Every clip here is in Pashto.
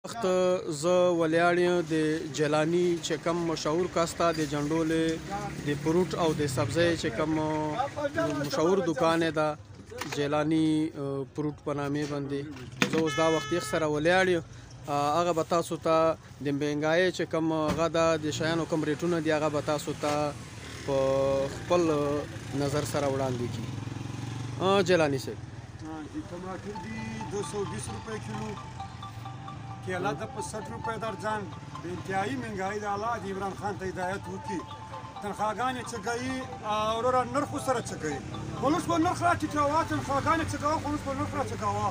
وخت زه ولیاړ یم د جیلاني چې کوم مشهور کس ته د جنډولې د فروټ او د سبزۍ چې کوم مشهور دکان ده جیلاني فروټ په نامې باندې زه اوس دا وخت یې سره ولیاړ یم هغه به تاسو ته د مهنګایۍ چې کوم هغه ده د شیانو کوم ریټونه دي هغه به تاسو ته په خپل نظر سره وړاندې کړي. جیلاني صاحب टमाटर भी 220 रुपए किलो, केला तो 60 रुपए दर्जन. इंतहाई महंगाई डाला इमरान खान तो हिदायत हुई तनख्वाहगान गई और नर्ख सर गई खुलूस पर नर्ख चिकावा तनख्वाहगान चगावा खुलूस पर नर्ख चगावा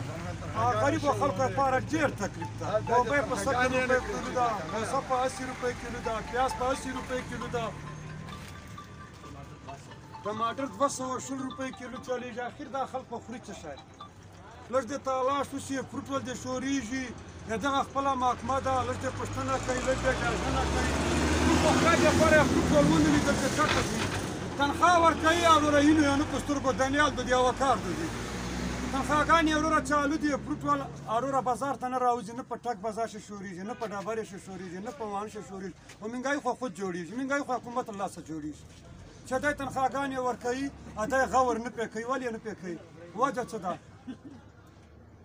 गरीब खल्क पार ढेर तकलीफ था. गोभी पर 70 रुपए किलो दा, भैंसा पर 80 रुपए किलो दा, प्याज पर 80 रुपए किलो दा, टमाटर 220 रुपए किलो चली जा. आखिर दा खल्क खुरी चशाय لږ د تلاش وشي فروټ ول د شوریږي دغه خپله محکمه ده لږ د پوښتنه کوي لږ د ارزونه کوي نو خو خدای لپاره فروټ ول ونیولي دلته چټه شي تنخواه ورکوي او وروره هینو یې نه په سترګو دنیال د دې یوه کار دی تنخواهګانې یې وروره چالو دي فروټ ول وروره بازار ته نه راوځي نه په ټک بازار شي شوریږي نه په ډبرې شي شوریږي نه په وان شي شوریږي خو مهنګایي خو خود جوړیږي مهنګایي خو حکومت له لاسه جوړیږي چې دی تنخواهګانې ورکوي دی غور نه پرې کوي ولې نه پرې کوي وجه څه ده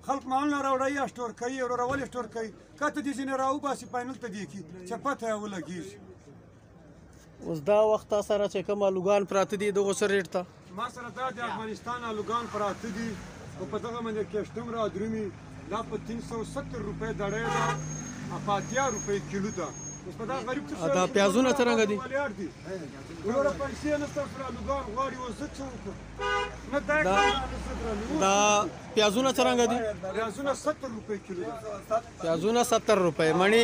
خلق مالونه راوړي سټور کوي او راولې سټور کوي کته دي ځینې راوباسي پاینل ته دی کی چې پته یې ولګېږي. اوس دا وخت سره چې کوم الوګان پراته دي دغه څه ریټ ته ما سره دا د افغانستان الوګان پراته دي او په دغه باندې کېشتم را درومي دا په 370 روپۍ دړۍ ده په 80 روپۍ کیلو ده. اوس په دا غریب څه دا پیازونه څرنګه دي وروره پیسې نشته سره الوګان غواړي اوس زه څه وکړم نه دا پیازونه څرنګه دي پیازونه 70 روپۍ کیلو ده پیازونه 70 روپۍ مڼې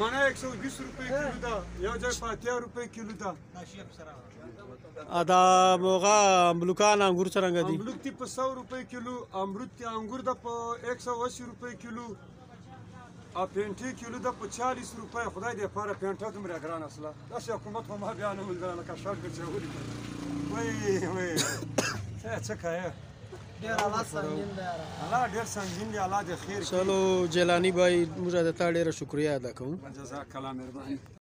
120 روپۍ کیلو ده یو ځای په 80 روپۍ کیلو ده. دا موغه املوکان انګور څرنګه دي املوک دي په 100 روپۍ کیلو امرود دي انګور ده په 180 روپۍ کیلو او پینټي کیلو ده په 40 روپۍ. خدای دې لپاره پینټه دومره ګرانه اصله داسې حکومت خو ما بیا نه ولیدله لکه شاټ چې ولیدل وای څه کوې ډېر ډېر سنګین دی الله دې خیر کړي. چلو جیلانی بھائی موږ د تا ډېره شکریه ادا کوو. جزاک الله مهرباني.